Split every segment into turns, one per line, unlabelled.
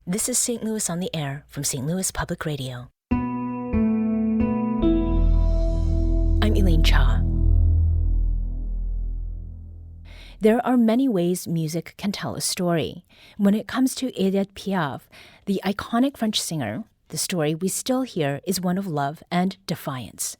This is St. Louis on the Air from St. Louis Public Radio. I'm Elaine Cha. There are many ways music can tell a story. When it comes to Edith Piaf, the iconic French singer, the story we still hear is one of love and defiance.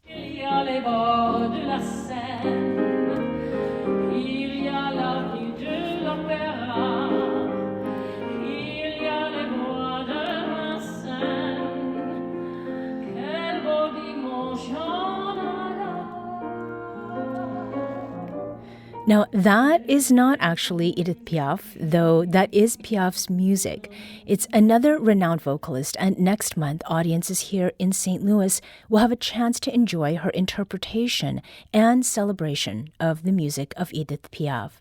Now, that is not actually Edith Piaf, though that is Piaf's music. It's another renowned vocalist, and next month, audiences here in St. Louis will have a chance to enjoy her interpretation and celebration of the music of Edith Piaf.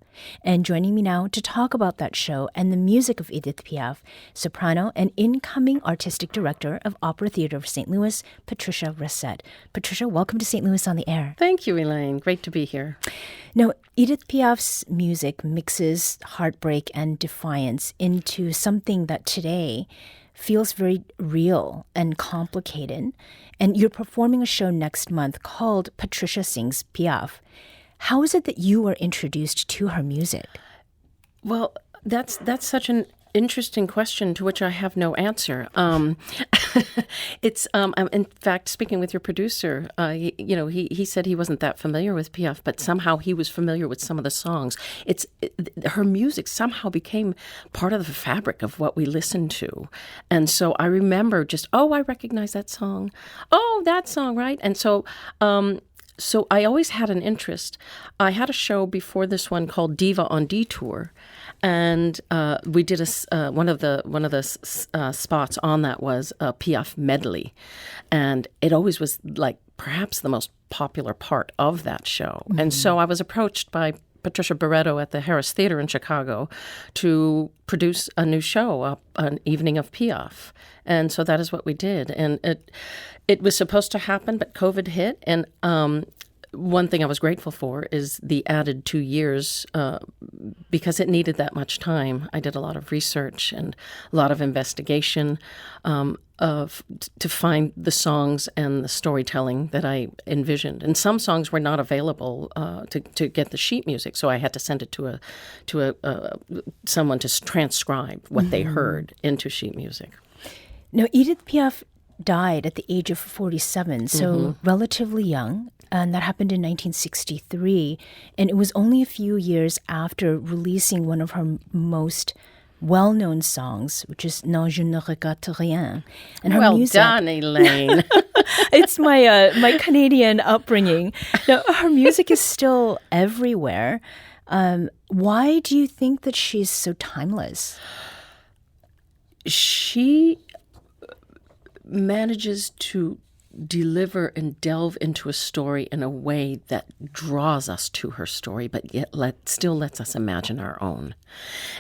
And joining me now to talk about that show and the music of Edith Piaf, soprano and incoming artistic director of Opera Theater of St. Louis, Patricia Racette. Patricia, welcome to St. Louis on the Air.
Thank you, Elaine. Great to be here.
Now, Edith Piaf's music mixes heartbreak and defiance into something that today feels very real and complicated. And you're performing a show next month called Patricia Sings Piaf. How is it that you were introduced to her music?
Well, that's such an interesting question to which I have no answer. It's in fact, speaking with your producer, he said he wasn't that familiar with Piaf, but somehow he was familiar with some of the songs. Her music somehow became part of the fabric of what we listened to, and so I remember I recognize that song. Oh, that song, right? And so. So I always had an interest. I had a show before this one called Diva on Detour, and we did one of the spots on that was a Piaf medley, and it always was like perhaps the most popular part of that show. Mm-hmm. And so I was approached by Patricia Barretto at the Harris Theater in Chicago to produce a new show, an evening of Piaf. And so that is what we did. And it was supposed to happen, but COVID hit. And one thing I was grateful for is the added 2 years because it needed that much time. I did a lot of research and a lot of investigation to find the songs and the storytelling that I envisioned. And some songs were not available to get the sheet music, so I had to send it to someone to transcribe what they heard into sheet music.
Now, Edith Piaf died at the age of 47, so relatively young, and that happened in 1963. And it was only a few years after releasing one of her most well-known songs, which is Non, je ne regrette rien. And her music,
done, Elaine.
It's my Canadian upbringing. Now, her music is still everywhere. Why do you think that she's so timeless?
She manages to deliver and delve into a story in a way that draws us to her story, but yet still lets us imagine our own.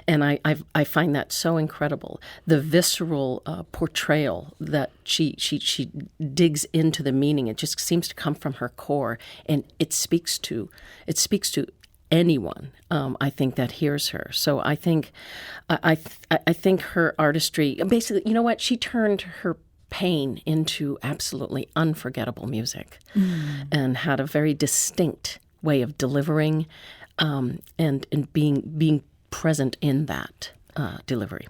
And I find that so incredible. The visceral portrayal that she digs into the meaning, it just seems to come from her core, and it speaks to anyone, I think, that hears her. So I think her artistry, basically, you know what? She turned her pain into absolutely unforgettable music and had a very distinct way of delivering and being present in that delivery.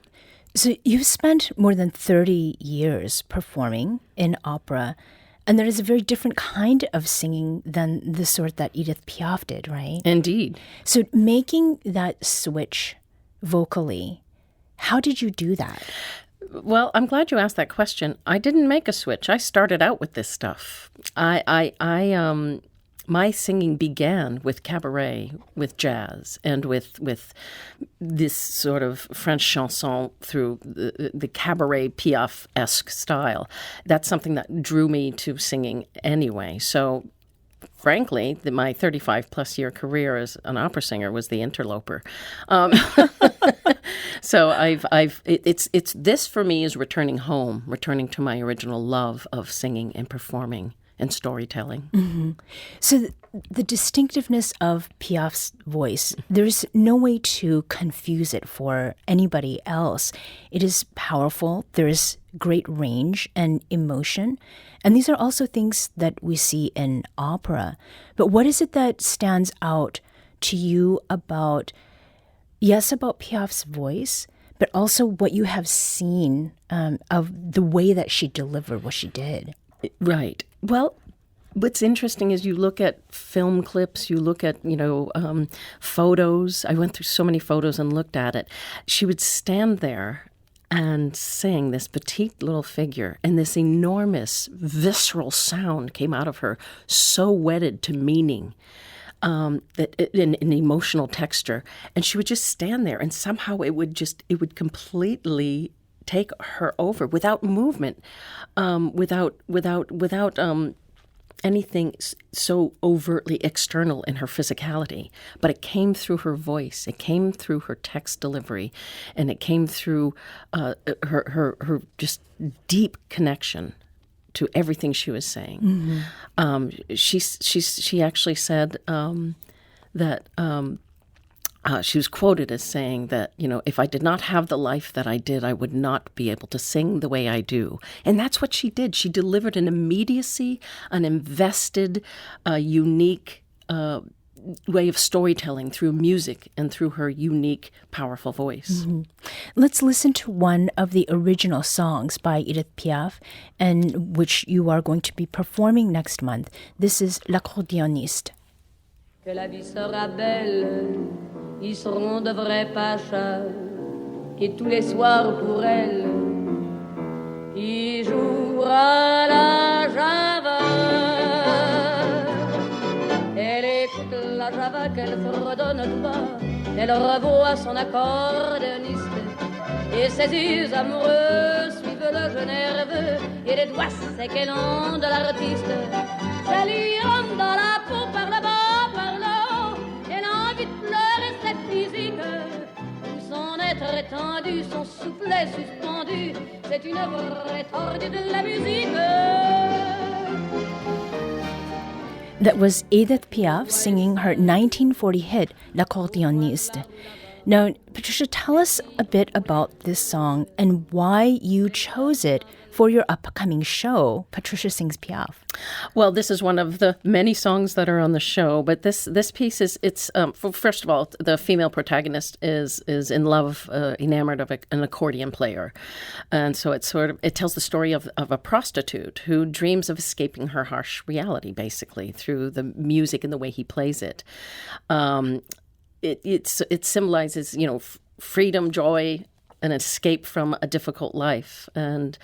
So you've spent more than 30 years performing in opera, and there is a very different kind of singing than the sort that Edith Piaf did, right?
Indeed.
So making that switch vocally, how did you do that?
Well, I'm glad you asked that question. I didn't make a switch. I started out with this stuff. My singing began with cabaret, with jazz, and with this sort of French chanson through the cabaret Piaf-esque style. That's something that drew me to singing anyway. So, frankly, my 35-plus year career as an opera singer was the interloper. So it's this for me is returning home, returning to my original love of singing and performing and storytelling.
Mm-hmm. So the distinctiveness of Piaf's voice, there's no way to confuse it for anybody else. It is powerful. There is great range and emotion. And these are also things that we see in opera. But what is it that stands out to you about Piaf's voice, but also what you have seen of the way that she delivered what she did?
Right. Well, what's interesting is you look at film clips, you look at, photos. I went through so many photos and looked at it. She would stand there and sing, this petite little figure, and this enormous visceral sound came out of her, so wedded to meaning, that in emotional texture. And she would just stand there, and somehow it would completely take her over without movement, without anything so overtly external in her physicality. But it came through her voice, it came through her text delivery, and it came through her just deep connection to everything she was saying. Mm-hmm. She actually said that she was quoted as saying that, if I did not have the life that I did, I would not be able to sing the way I do. And that's what she did. She delivered an immediacy, an invested, unique way of storytelling through music and through her unique, powerful voice.
Mm-hmm. Let's listen to one of the original songs by Edith Piaf, and which you are going to be performing next month. This is L'accordéoniste.
Que la vie sera belle, ils seront de vrais pachas, et tous les soirs pour elle, il jouera la java. Elle écoute la java qu'elle fredonne tout bas, elle revoit son accordéoniste, et ses yeux amoureux suivent le jeu nerveux, et les doigts secs et longs de l'artiste. Ça lui rentre dans la peau par le bas, par le haut, elle a envie de pleurer cette musique, où son être étendu, son soufflet suspendu, c'est une vraie tordue de la musique.
That was Edith Piaf singing her 1940 hit, L'accordéoniste. Now, Patricia, tell us a bit about this song and why you chose it for your upcoming show, Patricia Sings Piaf.
Well, this is one of the many songs that are on the show, but this piece is first of all, the female protagonist is in love, enamored of an accordion player, and so it tells the story of a prostitute who dreams of escaping her harsh reality, basically through the music and the way he plays it. It symbolizes freedom, joy, an escape from a difficult life, and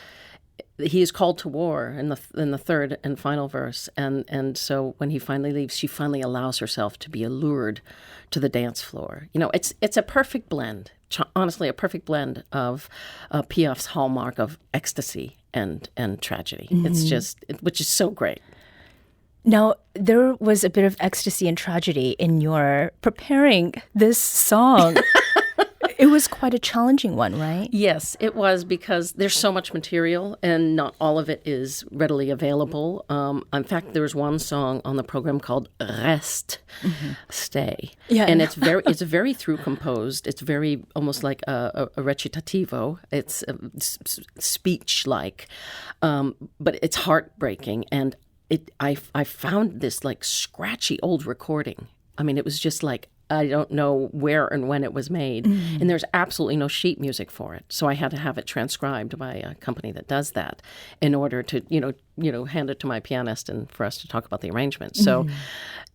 he is called to war in the third and final verse, and so when he finally leaves, she finally allows herself to be allured to the dance floor. It's a perfect blend, honestly, a perfect blend of Piaf's hallmark of ecstasy and tragedy. Mm-hmm. It's just, which is so great.
Now, there was a bit of ecstasy and tragedy in your preparing this song. It was quite a challenging one, right?
Yes, it was, because there's so much material and not all of it is readily available. In fact, there's one song on the program called Reste, mm-hmm. Stay. Yeah, and it's very through composed. It's very almost like a recitativo. It's speech-like, but it's heartbreaking. And I found this like scratchy old recording. I mean, it was just like, I don't know where and when it was made. Mm-hmm. And there's absolutely no sheet music for it. So I had to have it transcribed by a company that does that in order to, hand it to my pianist and for us to talk about the arrangement. So, mm-hmm.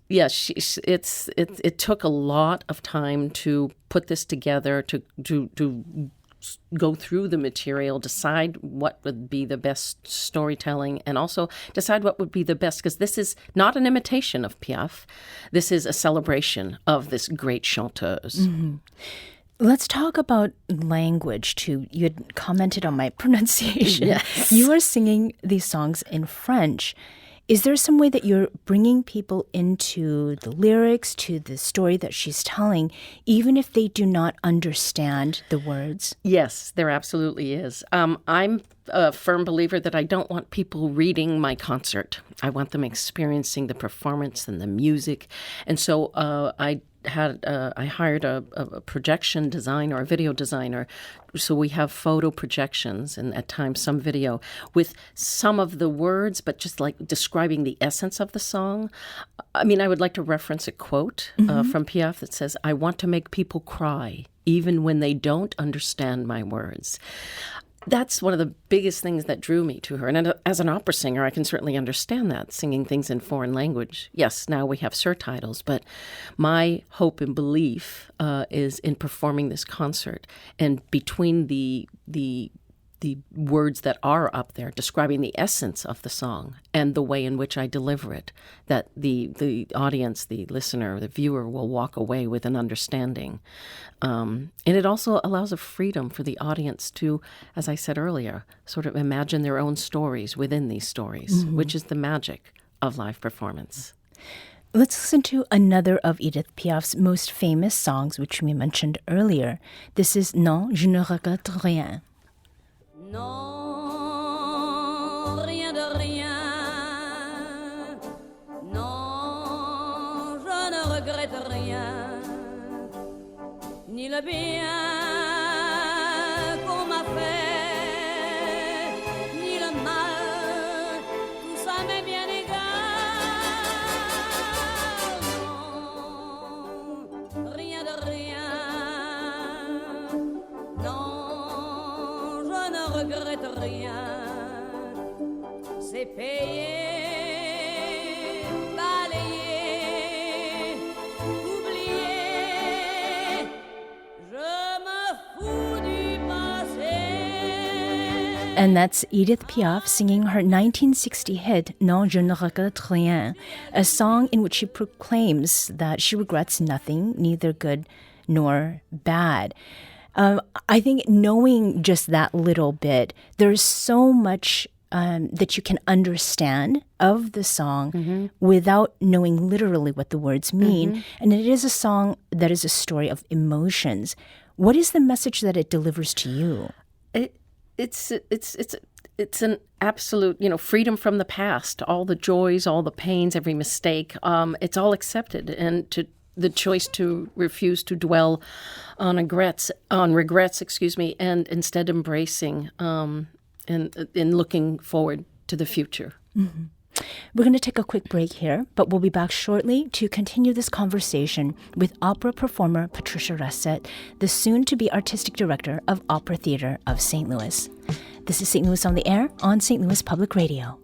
Yes, it took a lot of time to put this together, to go through the material, decide what would be the best storytelling, and also decide what would be the best, because this is not an imitation of Piaf. This is a celebration of this great chanteuse.
Mm-hmm. Let's talk about language, too. You had commented on my pronunciation.
Yes.
You are singing these songs in French. Is there some way that you're bringing people into the lyrics, to the story that she's telling, even if they do not understand the words?
Yes, there absolutely is. I'm a firm believer that I don't want people reading my concert. I want them experiencing the performance and the music. And so I hired a projection designer, a video designer. So we have photo projections and at times some video with some of the words, but just like describing the essence of the song. I mean, I would like to reference a quote from Piaf that says, "I want to make people cry, even when they don't understand my words." That's one of the biggest things that drew me to her. And as an opera singer, I can certainly understand that, singing things in foreign language. Yes, now we have surtitles, but my hope and belief is in performing this concert. And between the words that are up there describing the essence of the song and the way in which I deliver it, that the audience, the listener, the viewer will walk away with an understanding. And it also allows a freedom for the audience to, as I said earlier, sort of imagine their own stories within these stories, which is the magic of live performance.
Let's listen to another of Edith Piaf's most famous songs, which we mentioned earlier. This is Non, je ne regrette rien.
Non, rien de rien. Non, je ne regrette rien. Ni le bien qu'on m'a fait, ni le mal, tout ça m'est bien égal. Non, rien de rien. Non, je ne regrette rien. C'est payé, balayé, oublié. Je me fous du passé.
And that's Edith Piaf singing her 1960 hit, Non, je ne regrette rien, a song in which she proclaims that she regrets nothing, neither good nor bad. I think knowing just that little bit, there's so much that you can understand of the song without knowing literally what the words mean. And it is a song that is a story of emotions. What is the message that it delivers to you?
It's an absolute, freedom from the past, all the joys, all the pains, every mistake. It's all accepted, and the choice to refuse to dwell on regrets, and instead embracing and looking forward to the future.
Mm-hmm. We're going to take a quick break here, but we'll be back shortly to continue this conversation with opera performer Patricia Racette, the soon-to-be artistic director of Opera Theater of St. Louis. This is St. Louis on the Air on St. Louis Public Radio.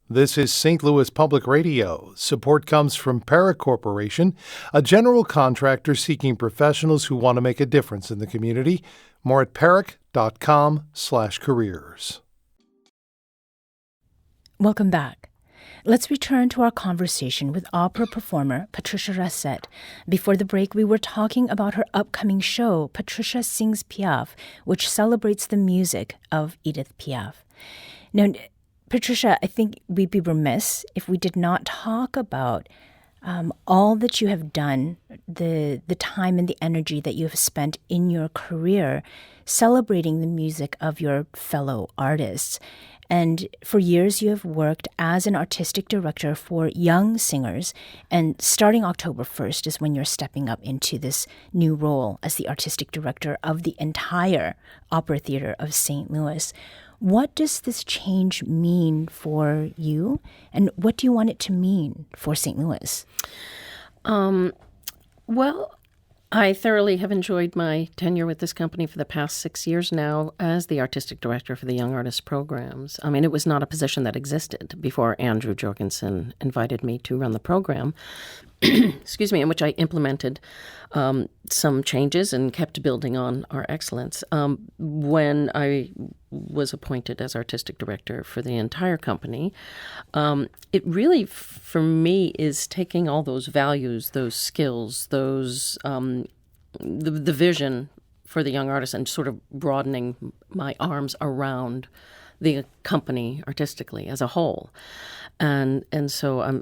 This is St. Louis Public Radio. Support comes from Parrot Corporation, a general contractor seeking professionals who want to make a difference in the community. More at parrot.com/careers.
Welcome back. Let's return to our conversation with opera performer Patricia Racette. Before the break, we were talking about her upcoming show, Patricia Sings Piaf, which celebrates the music of Edith Piaf. Now, Patricia, I think we'd be remiss if we did not talk about all that you have done, the time and the energy that you have spent in your career celebrating the music of your fellow artists. And for years, you have worked as an artistic director for young singers. And starting October 1st is when you're stepping up into this new role as the artistic director of the entire Opera Theater of St. Louis. What does this change mean for you, and what do you want it to mean for St. Louis?
Well, I thoroughly have enjoyed my tenure with this company for the past 6 years now as the artistic director for the Young Artist programs. I mean, it was not a position that existed before Andrew Jorgensen invited me to run the program, excuse me, in which I implemented some changes and kept building on our excellence. When I was appointed as artistic director for the entire company, it really, for me, is taking all those values, those skills, those the vision for the young artist and sort of broadening my arms around the company artistically as a whole. And so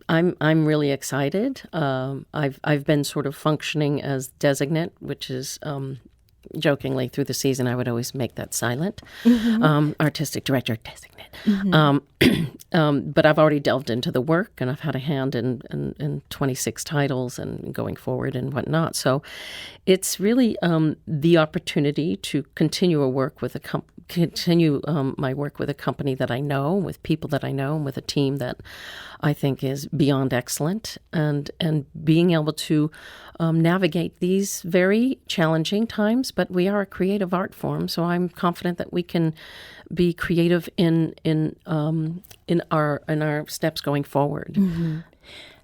I'm really excited. I've been sort of functioning as designate, which is jokingly through the season I would always make that silent. Artistic director designate. But I've already delved into the work, and I've had a hand in 26 titles and going forward and whatnot. So it's really the opportunity to continue my work with a company that I know, with people that I know, and with a team that I think is beyond excellent, and being able to navigate these very challenging times. But we are a creative art form, so I'm confident that we can be creative in our steps going forward.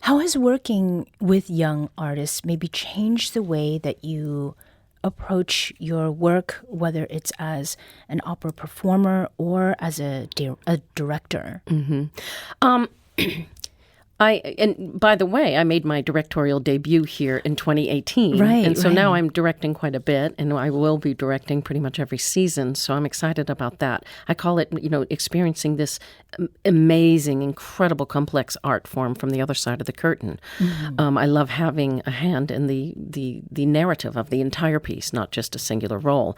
How has working with young artists maybe changed the way that you approach your work, whether it's as an opera performer or as a director?
And by the way, I made my directorial debut here in 2018.
Right,
and so
right.
now I'm directing quite a bit, and I will be directing pretty much every season. So I'm excited about that. I call it, experiencing this amazing, incredible, complex art form from the other side of the curtain. I love having a hand in the narrative of the entire piece, not just a singular role.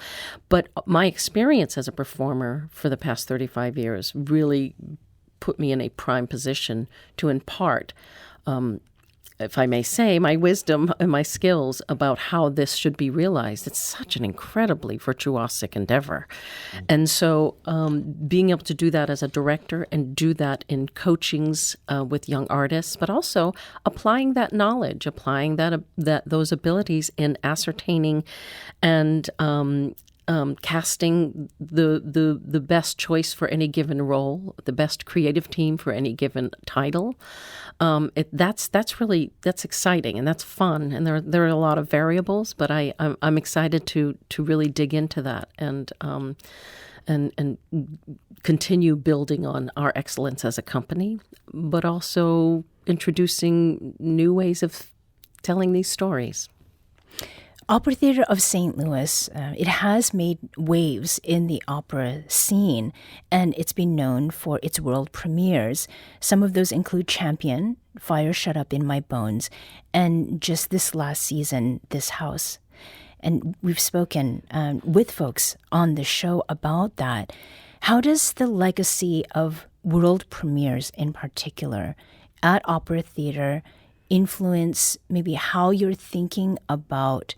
But my experience as a performer for the past 35 years really put me in a prime position to impart, if I may say, my wisdom and my skills about how this should be realized. It's such an incredibly virtuosic endeavor. And so being able to do that as a director and do that in coachings with young artists, but also applying that knowledge, applying those abilities in ascertaining and casting the best choice for any given role, the best creative team for any given title. That's exciting and that's fun, and there are a lot of variables, but I'm excited to really dig into that and continue building on our excellence as a company, but also introducing new ways of telling these stories.
Opera Theatre of St. Louis, it has made waves in the opera scene, and it's been known for its world premieres. Some of those include Champion, Fire Shut Up in My Bones, and just this last season, This House. And we've spoken with folks on the show about that. How does the legacy of world premieres in particular at Opera Theatre influence maybe how you're thinking about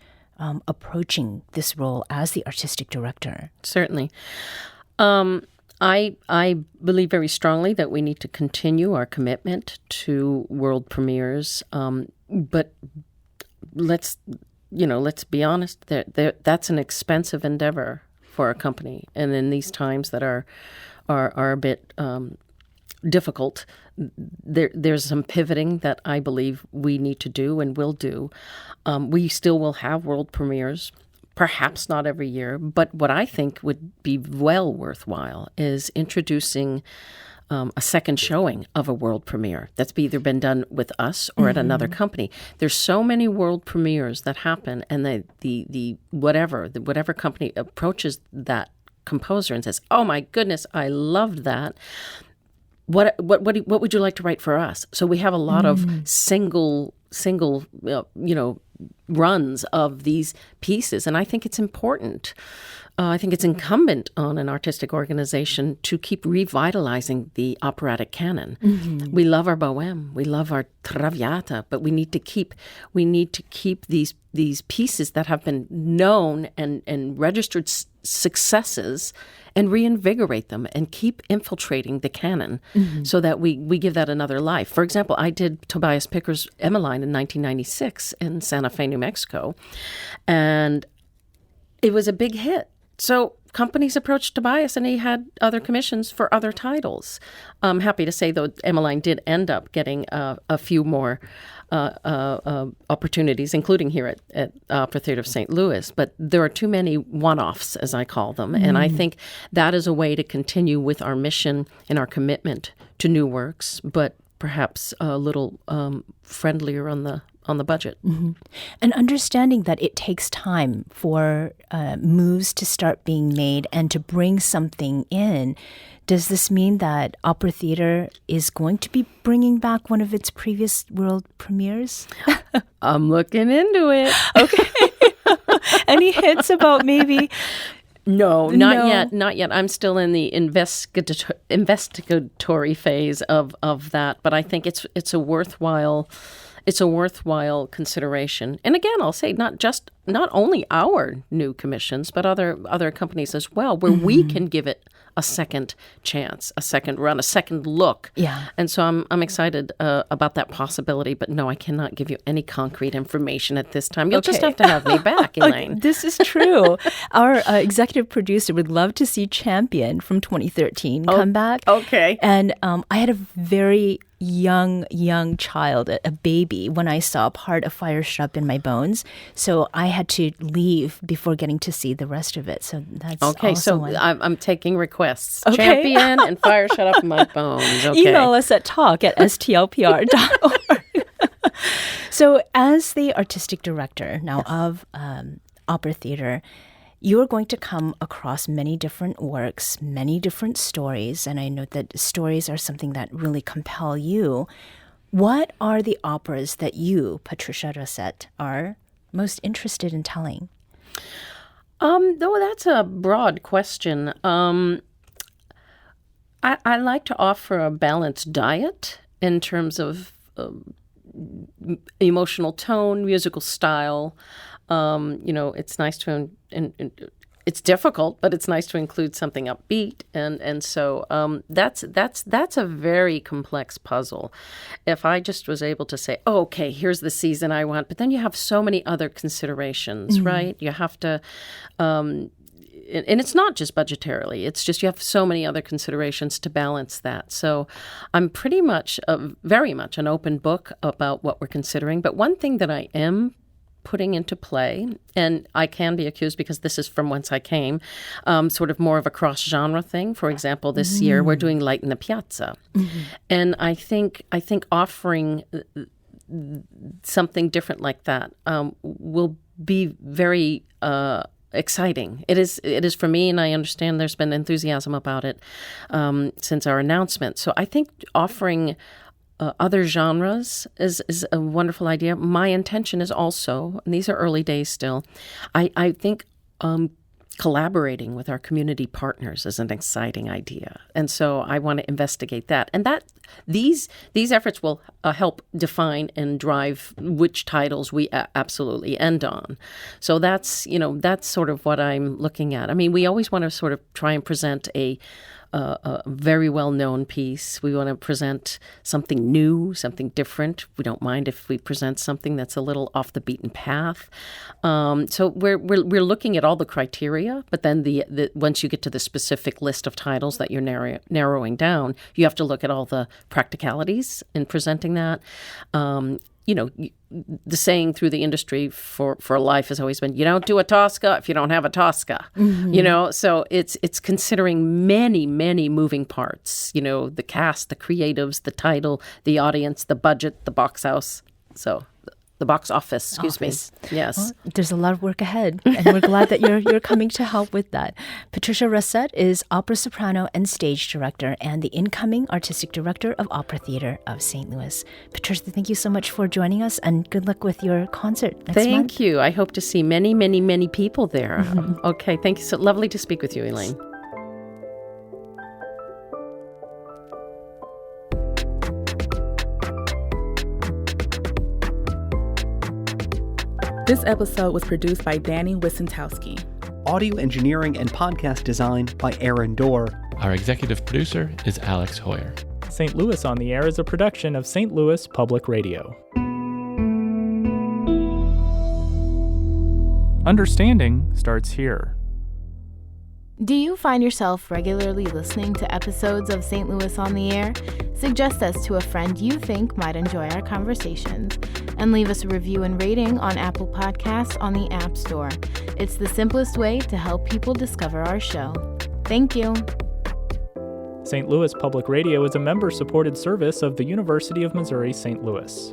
approaching this role as the artistic director?
Certainly. I believe very strongly that we need to continue our commitment to world premieres. But let's be honest, that's an expensive endeavor for a company. And in these times that are a bit difficult, there's some pivoting that I believe we need to do and will do. We still will have world premieres, perhaps not every year, but what I think would be well worthwhile is introducing a second showing of a world premiere that's either been done with us or at another company. There's so many world premieres that happen, and the whatever company approaches that composer and says, "Oh my goodness, I loved that. What would you like to write for us?" So we have a lot of single runs of these pieces, and I think it's important. I think it's incumbent on an artistic organization to keep revitalizing the operatic canon. We love our Bohème, we love our Traviata, but we need to keep these pieces that have been known and registered successes and reinvigorate them and keep infiltrating the canon so that we give that another life. For example, I did Tobias Picker's Emmeline in 1996 in Santa Fe, New Mexico, and it was a big hit. So companies approached Tobias, and he had other commissions for other titles. I'm happy to say, though, Emmeline did end up getting a few more opportunities, including here at Opera Theatre of St. Louis. But there are too many one-offs, as I call them. And I think that is a way to continue with our mission and our commitment to new works, but perhaps a little friendlier on the budget.
Mm-hmm. And understanding that it takes time for moves to start being made and to bring something in. Does this mean that Opera Theater is going to be bringing back one of its previous world premieres?
I'm looking into it.
Okay. Any hints about maybe?
No, not yet. I'm still in the investigatory phase of that, but I think it's a worthwhile consideration. And again, I'll say not only our new commissions, but other companies as well, where we can give it a second chance, a second run, a second look.
Yeah.
And so I'm excited about that possibility. But no, I cannot give you any concrete information at this time. You'll just have to have me back, Elaine.
This is true. Our executive producer would love to see Champion from 2013 come back.
Okay.
And I had a very young child, a baby, when I saw part of Fire Shut Up in My Bones. So I had to leave before getting to see the rest of it. So that's
okay.
Also
So
one.
I'm taking requests.
Okay.
Champion and Fire Shut Up in My Bones. Okay.
Email us at talk@stlpr.org. So as the artistic director now of Opera Theater, you're going to come across many different works, many different stories, and I know that stories are something that really compel you. What are the operas that you, Patricia Racette, are most interested in telling?
Though that's a broad question. I like to offer a balanced diet in terms of emotional tone, musical style. It's nice to, it's difficult, but it's nice to include something upbeat, and so that's a very complex puzzle. If I just was able to say, oh, okay, here's the season I want, but then you have so many other considerations, right? You have to, and it's not just budgetarily. It's just you have so many other considerations to balance that. So I'm pretty much, very much an open book about what we're considering. But one thing that I am putting into play, and I can be accused because this is from whence I came, sort of more of a cross-genre thing. For example, this year we're doing Light in the Piazza. And I think offering something different like that will be very exciting. It is for me, and I understand there's been enthusiasm about it since our announcement. So I think offering other genres is a wonderful idea. My intention is also, and these are early days still, I think collaborating with our community partners is an exciting idea. And so I want to investigate that. And that these efforts will help define and drive which titles we absolutely end on. So that's sort of what I'm looking at. I mean, we always want to sort of try and present a very well-known piece. We want to present something new, something different. We don't mind if we present something that's a little off the beaten path. So we're looking at all the criteria, but then the once you get to the specific list of titles that you're narrowing down, you have to look at all the practicalities in presenting that. The saying through the industry for life has always been, you don't do a Tosca if you don't have a Tosca. So it's considering many, many moving parts, the cast, the creatives, the title, the audience, the budget, the box office. Excuse me. Yes.
Well, there's a lot of work ahead, and we're glad that you're coming to help with that. Patricia Racette is opera soprano and stage director and the incoming artistic director of Opera Theater of St. Louis. Patricia, thank you so much for joining us, and good luck with your concert next month.
Thank you. I hope to see many, many, many people there. Okay. Thank you. So lovely to speak with you, Elaine.
This episode was produced by Danny Wissentowski.
Audio engineering and podcast design by Aaron Dorr.
Our executive producer is Alex Hoyer.
St. Louis on the Air is a production of St. Louis Public Radio. Understanding starts here.
Do you find yourself regularly listening to episodes of St. Louis on the Air? Suggest us to a friend you think might enjoy our conversations, and leave us a review and rating on Apple Podcasts on the App Store. It's the simplest way to help people discover our show. Thank you.
St. St. Louis Public Radio is a member-supported service of the University of Missouri-St. Louis.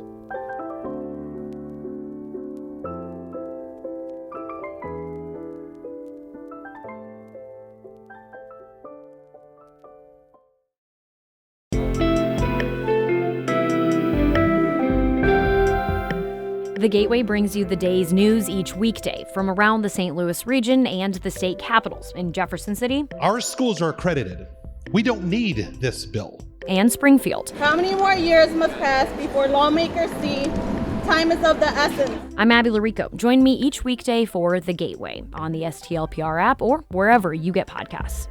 The Gateway brings you the day's news each weekday from around the St. Louis region and the state capitals in Jefferson City.
Our schools are accredited. We don't need this bill.
And Springfield.
How many more years must pass before lawmakers see time is of the essence?
I'm Abby Larico. Join me each weekday for The Gateway on the STLPR app or wherever you get podcasts.